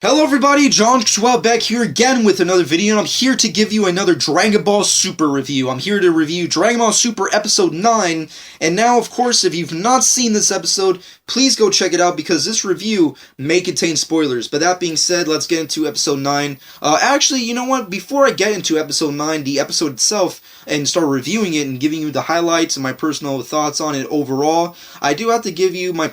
Hello everybody, John Beck here again with another video, and I'm here to give you another Dragon Ball Super review. I'm here to review Dragon Ball Super Episode 9, and now, of course, if you've not seen this episode, please go check it out because this review may contain spoilers. But that being said, let's get into Episode 9. Actually, you know what? Before I get into Episode 9, the episode itself, and start reviewing it and giving you the highlights and my personal thoughts on it overall, I do have to give you my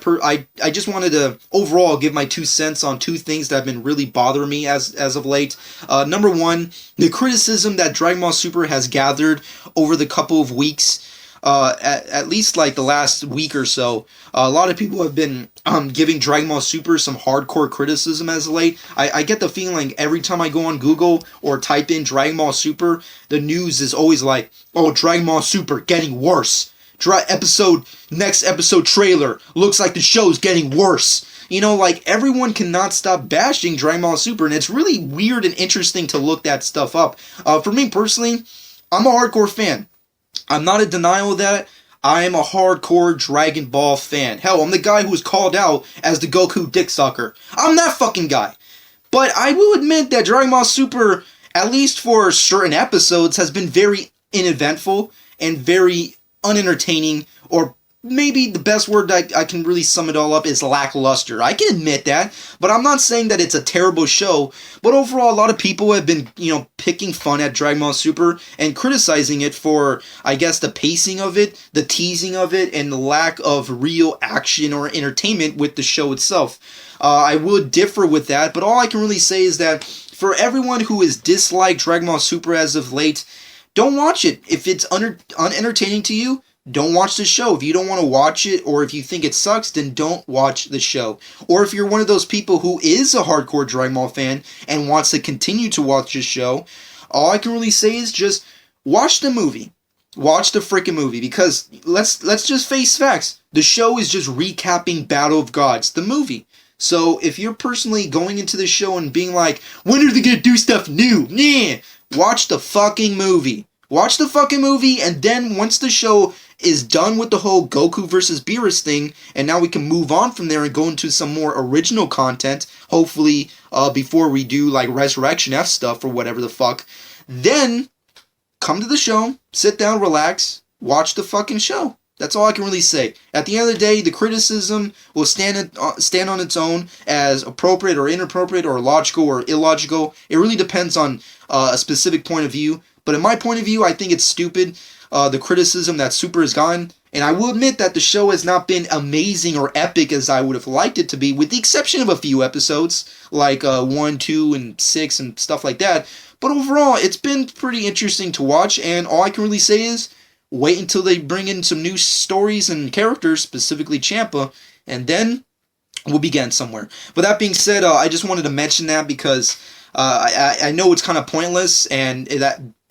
I just wanted to overall give my 2 cents on 2 things that have been really bothering me as of late. Number one, the criticism that Dragon Ball Super has gathered over the couple of weeks, at least like the last week or so. A lot of people have been giving Dragon Ball Super some hardcore criticism as of late. I get the feeling every time I go on Google or type in Dragon Ball Super, the news is always like, oh, Dragon Ball Super getting worse. Next episode trailer looks like the show's getting worse. You know, like, everyone cannot stop bashing Dragon Ball Super, and it's really weird and interesting to look that stuff up. For me personally, I'm a hardcore fan. I'm not in denial of that. I am a hardcore Dragon Ball fan. Hell, I'm the guy who was called out as the Goku dick sucker. I'm that fucking guy. But I will admit that Dragon Ball Super, at least for certain episodes, has been very uneventful and very unentertaining, or maybe the best word I can really sum it all up is lackluster. I can admit that, but I'm not saying that it's a terrible show. But overall, a lot of people have been, picking fun at Dragon Ball Super and criticizing it for, I guess, the pacing of it, the teasing of it, and the lack of real action or entertainment with the show itself. I would differ with that, but all I can really say is that for everyone who has disliked Dragon Ball Super as of late, don't watch it. If it's unentertaining to you, don't watch the show. If you don't want to watch it, or if you think it sucks, then don't watch the show. Or if you're one of those people who is a hardcore Dragon Ball fan and wants to continue to watch the show, all I can really say is just watch the movie. Watch the freaking movie, because let's just face facts. The show is just recapping Battle of Gods, the movie. So if you're personally going into the show and being like, when are they gonna do stuff new? Nah, watch the fucking movie. Watch the fucking movie, and then once the show is done with the whole Goku versus Beerus thing, and now we can move on from there and go into some more original content, hopefully before we do like Resurrection F stuff or whatever the fuck, then come to the show, sit down, relax, watch the fucking show. That's all I can really say. At the end of the day, the criticism will stand on its own as appropriate or inappropriate or logical or illogical. It really depends on a specific point of view. But in my point of view, I think it's stupid, the criticism that Super has gotten. And I will admit that the show has not been amazing or epic as I would have liked it to be, with the exception of a few episodes, like 1, 2, and 6, and stuff like that. But overall, it's been pretty interesting to watch, and all I can really say is, wait until they bring in some new stories and characters, specifically Champa, and then we'll begin somewhere. But that being said, I just wanted to mention that because I know it's kind of pointless, and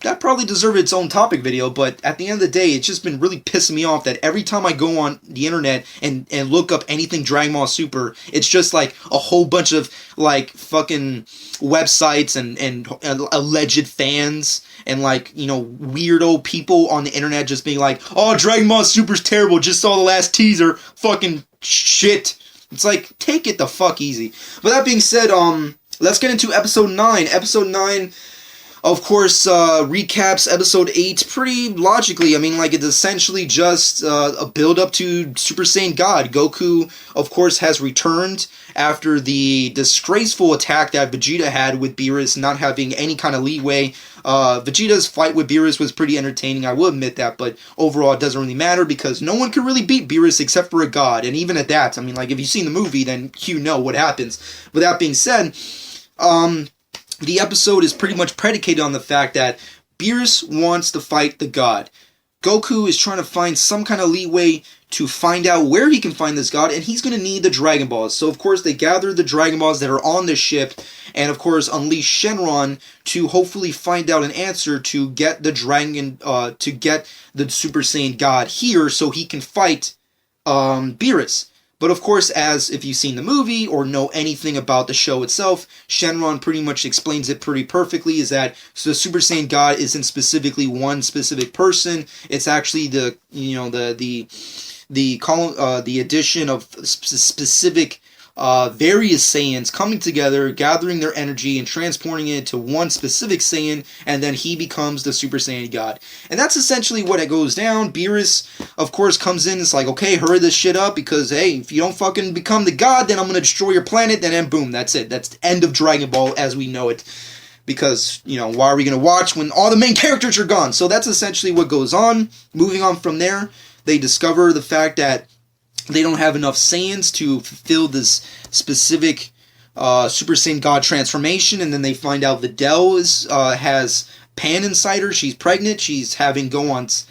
that probably deserved its own topic video, but at the end of the day, it's just been really pissing me off that every time I go on the internet and look up anything Dragon Ball Super, it's just like a whole bunch of like fucking websites and alleged fans and like, weirdo people on the internet just being like, oh, Dragon Ball Super's terrible, just saw the last teaser, fucking shit. It's like, take it the fuck easy. But that being said, let's get into Episode 9. Episode 9, of course, recaps Episode 8 pretty logically. I mean, like, it's essentially just a build-up to Super Saiyan God. Goku, of course, has returned after the disgraceful attack that Vegeta had with Beerus, not having any kind of leeway. Vegeta's fight with Beerus was pretty entertaining, I will admit that, but overall it doesn't really matter because no one could really beat Beerus except for a god, and even at that, I mean, like, if you've seen the movie, then you know what happens. With that being said, the episode is pretty much predicated on the fact that Beerus wants to fight the god. Goku is trying to find some kind of leeway to find out where he can find this god, and he's going to need the Dragon Balls. So, of course, they gather the Dragon Balls that are on the ship, and, of course, unleash Shenron to hopefully find out an answer to get the to get the Super Saiyan God here so he can fight Beerus. But of course, as if you've seen the movie or know anything about the show itself, Shenron pretty much explains it pretty perfectly, is that the Super Saiyan God isn't specifically one specific person. It's actually the addition of specific various Saiyans coming together, gathering their energy and transporting it to one specific Saiyan, and then he becomes the Super Saiyan God. And that's essentially what it goes down. Beerus, of course, comes in. It's like, okay, hurry this shit up because, hey, if you don't fucking become the God, then I'm going to destroy your planet, and then boom, that's it. That's the end of Dragon Ball as we know it. Because, why are we going to watch when all the main characters are gone? So that's essentially what goes on. Moving on from there, they discover the fact that they don't have enough Saiyans to fulfill this specific Super Saiyan God transformation, and then they find out Videl has Pan inside her. She's pregnant. She's having Gohan's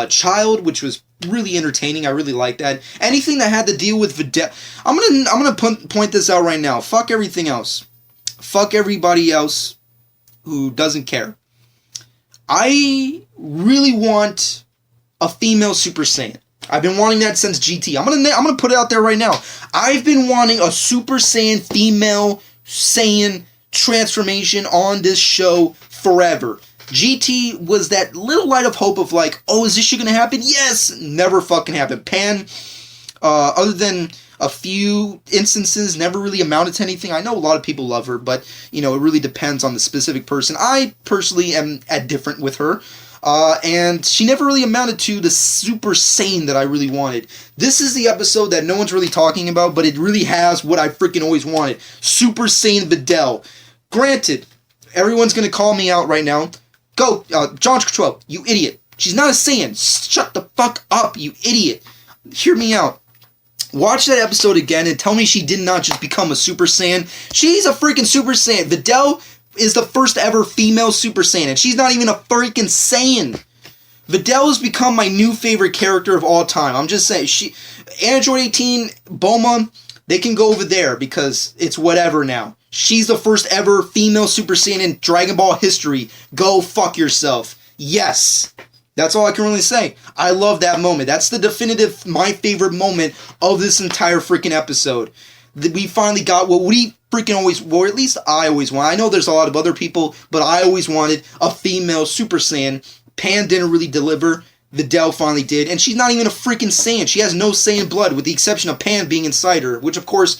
child, which was really entertaining. I really like that. Anything that had to deal with Videl, I'm gonna point this out right now. Fuck everything else. Fuck everybody else who doesn't care. I really want a female Super Saiyan. I've been wanting that since GT. I'm gonna put it out there right now. I've been wanting a Super Saiyan female Saiyan transformation on this show forever. GT was that little light of hope of like, oh, is this shit gonna happen? Yes! Never fucking happened. Pan, other than a few instances, never really amounted to anything. I know a lot of people love her, but, it really depends on the specific person. I personally am different with her. And she never really amounted to the Super Saiyan that I really wanted. This is the episode that no one's really talking about, but it really has what I freaking always wanted. Super Saiyan Videl. Granted, everyone's gonna call me out right now. Go, John 12, you idiot. She's not a Saiyan. Shut the fuck up, you idiot. Hear me out. Watch that episode again and tell me she did not just become a Super Saiyan. She's a freaking Super Saiyan. Videl is the first ever female Super Saiyan, and she's not even a freaking Saiyan. Videl has become my new favorite character of all time. I'm just saying, Android 18, Bulma, they can go over there because it's whatever now. She's the first ever female Super Saiyan in Dragon Ball history. Go fuck yourself. Yes. That's all I can really say. I love that moment. That's the definitive, my favorite moment of this entire freaking episode. We finally got what we freaking always, or at least I always want. I know there's a lot of other people, but I always wanted a female Super Saiyan. Pan didn't really deliver. Videl finally did, and she's not even a freaking Saiyan. She has no Saiyan blood, with the exception of Pan being inside her, which of course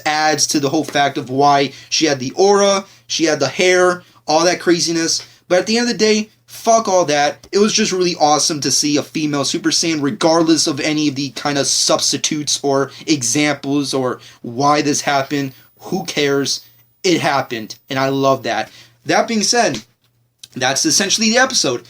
adds to the whole fact of why she had the aura, she had the hair, all that craziness. But at the end of the day, fuck all that. It was just really awesome to see a female Super Saiyan, regardless of any of the kind of substitutes or examples or why this happened. Who cares? It happened, and I love that. That being said, that's essentially the episode.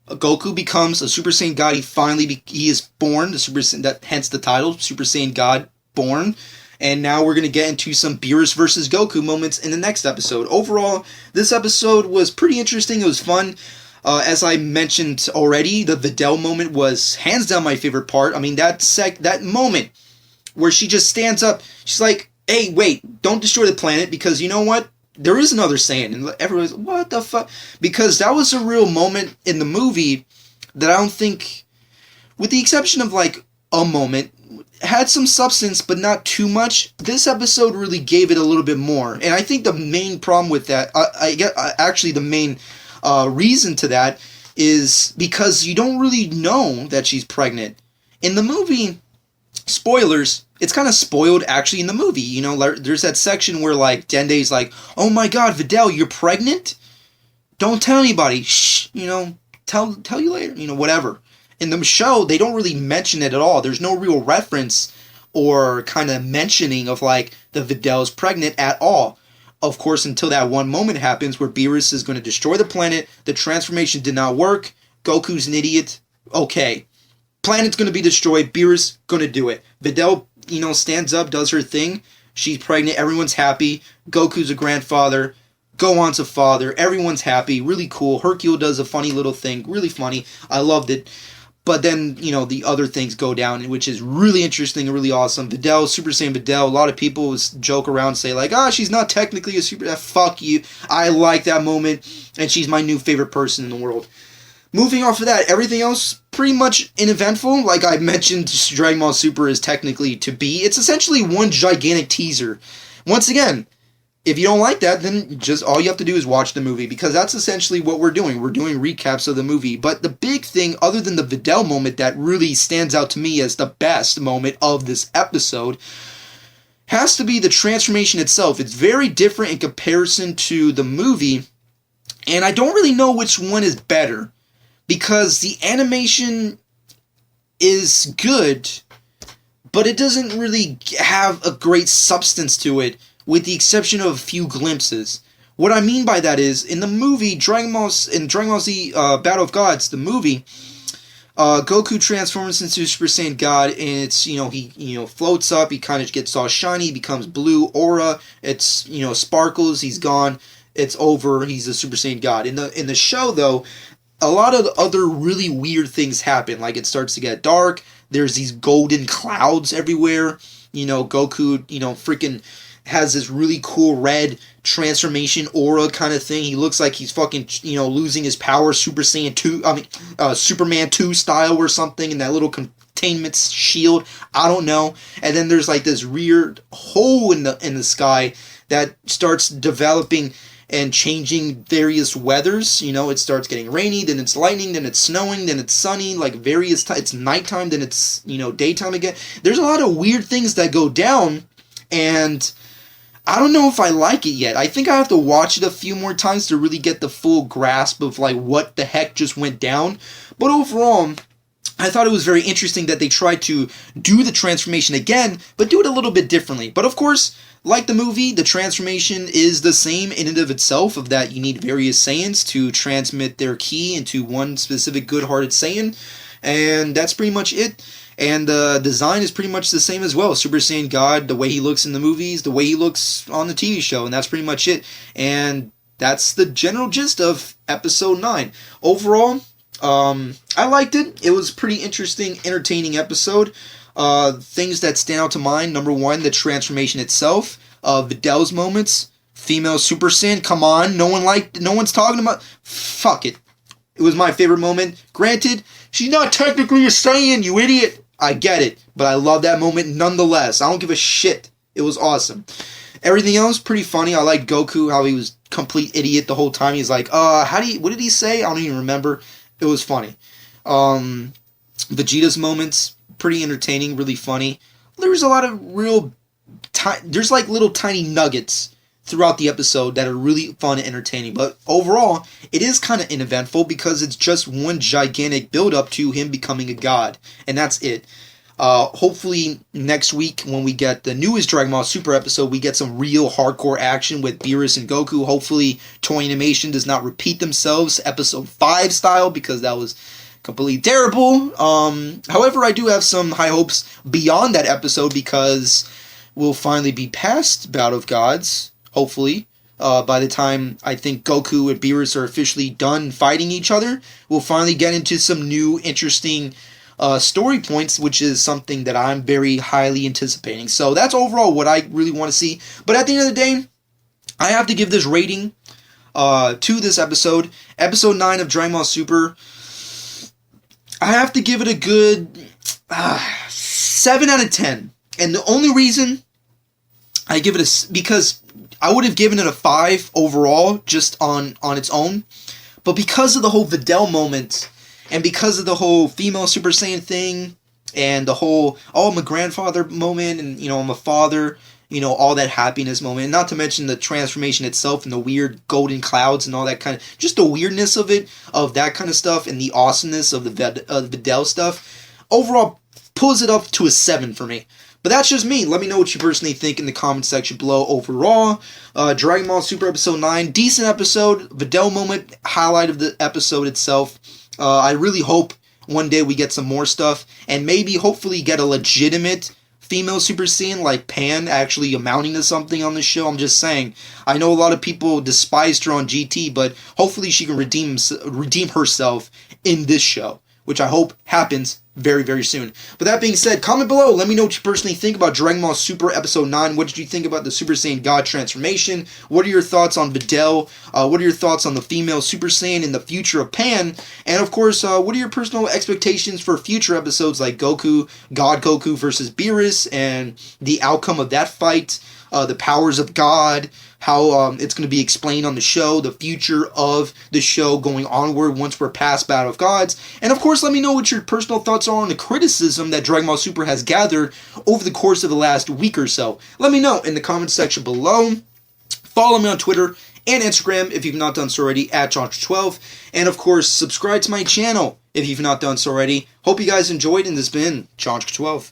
Goku becomes a Super Saiyan God. He is born, the Super Saiyan, hence the title, Super Saiyan God born. And now we're going to get into some Beerus versus Goku moments in the next episode. Overall, this episode was pretty interesting. It was fun. As I mentioned already, the Videl moment was hands down my favorite part. I mean, that moment where she just stands up, she's like, hey, wait, don't destroy the planet, because you know what? There is another Saiyan. And everyone's, what the fuck? Because that was a real moment in the movie that I don't think, with the exception of like a moment, had some substance, but not too much. This episode really gave it a little bit more. And I think the main problem with that, actually the main reason to that is because you don't really know that she's pregnant. In the movie, spoilers, it's kind of spoiled actually in the movie. You know, there's that section where like Dende's like, oh my god, Videl, you're pregnant? Don't tell anybody. Shh, tell you later, whatever. In the show, they don't really mention it at all. There's no real reference or kind of mentioning of like the Videl's pregnant at all. Of course, until that one moment happens where Beerus is going to destroy the planet, the transformation did not work, Goku's an idiot, okay. Planet's going to be destroyed, Beerus going to do it. Videl, stands up, does her thing, she's pregnant, everyone's happy, Goku's a grandfather, Gohan's a father, everyone's happy, really cool. Hercule does a funny little thing, really funny, I loved it. But then, the other things go down, which is really interesting and really awesome. Videl, Super Saiyan Videl, a lot of people joke around and say like, she's not technically a Super... Fuck you. I like that moment, and she's my new favorite person in the world. Moving off of that, everything else pretty much uneventful. Like I mentioned, Dragon Ball Super is technically to be. It's essentially one gigantic teaser. Once again, if you don't like that, then just all you have to do is watch the movie, because that's essentially what we're doing. We're doing recaps of the movie. But the big thing, other than the Videl moment that really stands out to me as the best moment of this episode, has to be the transformation itself. It's very different in comparison to the movie, and I don't really know which one is better, because the animation is good, but it doesn't really have a great substance to it, with the exception of a few glimpses. What I mean by that is, in the movie, Dragon Ball Z Battle of Gods, the movie, Goku transforms into Super Saiyan God, and it's, he floats up, he kind of gets all shiny, he becomes blue aura, it's, sparkles, he's gone, it's over, he's a Super Saiyan God. In the show, though, a lot of other really weird things happen, like it starts to get dark, there's these golden clouds everywhere, Goku, freaking has this really cool red transformation aura kind of thing. He looks like he's fucking, losing his power, Superman 2 style or something, in that little containment shield. I don't know. And then there's like this weird hole in the sky that starts developing and changing various weathers. It starts getting rainy, then it's lightning, then it's snowing, then it's sunny, like various times. It's nighttime, then it's, daytime again. There's a lot of weird things that go down, and I don't know if I like it yet. I think I have to watch it a few more times to really get the full grasp of like what the heck just went down. But overall, I thought it was very interesting that they tried to do the transformation again, but do it a little bit differently. But of course, like the movie, the transformation is the same in and of itself, of that you need various Saiyans to transmit their ki into one specific good-hearted Saiyan, and that's pretty much it. And the design is pretty much the same as well. Super Saiyan God, the way he looks in the movies, the way he looks on the TV show, and that's pretty much it. And that's the general gist of Episode 9. Overall, I liked it. It was a pretty interesting, entertaining episode. Things that stand out to mind: number one, the transformation itself. Vidal's moments. Female Super Saiyan, come on. No one's talking about... Fuck it. It was my favorite moment. Granted, she's not technically a Saiyan, you idiot. I get it, but I love that moment nonetheless. I don't give a shit. It was awesome. Everything else, pretty funny. I like Goku, how he was complete idiot the whole time. He's like, what did he say? I don't even remember. It was funny. Vegeta's moments, pretty entertaining, really funny. There's a lot of there's like little tiny nuggets throughout the episode that are really fun and entertaining. But overall, it is kind of uneventful because it's just one gigantic build-up to him becoming a god. And that's it. Hopefully next week when we get the newest Dragon Ball Super episode, we get some real hardcore action with Beerus and Goku. Hopefully Toei Animation does not repeat themselves episode 5 style, because that was completely terrible. However, I do have some high hopes beyond that episode, because we'll finally be past Battle of Gods. Hopefully, by the time I think Goku and Beerus are officially done fighting each other, we'll finally get into some new, interesting story points, which is something that I'm very highly anticipating. So that's overall what I really want to see. But at the end of the day, I have to give this rating to this episode. Episode 9 of Dragon Ball Super. I have to give it a good 7 out of 10. And the only reason I give it because I would have given it a 5 overall, just on its own. But because of the whole Videl moment, and because of the whole female Super Saiyan thing, and the whole, I'm a grandfather moment, and, I'm a father, all that happiness moment, and not to mention the transformation itself, and the weird golden clouds, and all that kind of, just the weirdness of it, of that kind of stuff, and the awesomeness of the Videl stuff, overall, pulls it up to a 7 for me. But that's just me. Let me know what you personally think in the comment section below. Overall, Dragon Ball Super Episode 9, decent episode. Videl moment, highlight of the episode itself. I really hope one day we get some more stuff, and maybe, hopefully, get a legitimate female Super Saiyan like Pan actually amounting to something on the show. I'm just saying. I know a lot of people despised her on GT, but hopefully she can redeem herself in this show, which I hope happens very, very soon. But that being said, comment below. Let me know what you personally think about Dragon Ball Super Episode 9. What did you think about the Super Saiyan God transformation? What are your thoughts on Videl? What are your thoughts on the female Super Saiyan in the future of Pan? And of course, what are your personal expectations for future episodes like God Goku versus Beerus, and the outcome of that fight? The powers of God, how it's going to be explained on the show, the future of the show going onward once we're past Battle of Gods. And of course, let me know what your personal thoughts are on the criticism that Dragon Ball Super has gathered over the course of the last week or so. Let me know in the comments section below. Follow me on Twitter and Instagram if you've not done so already, at John12. And of course, subscribe to my channel if you've not done so already. Hope you guys enjoyed, and this has been John12.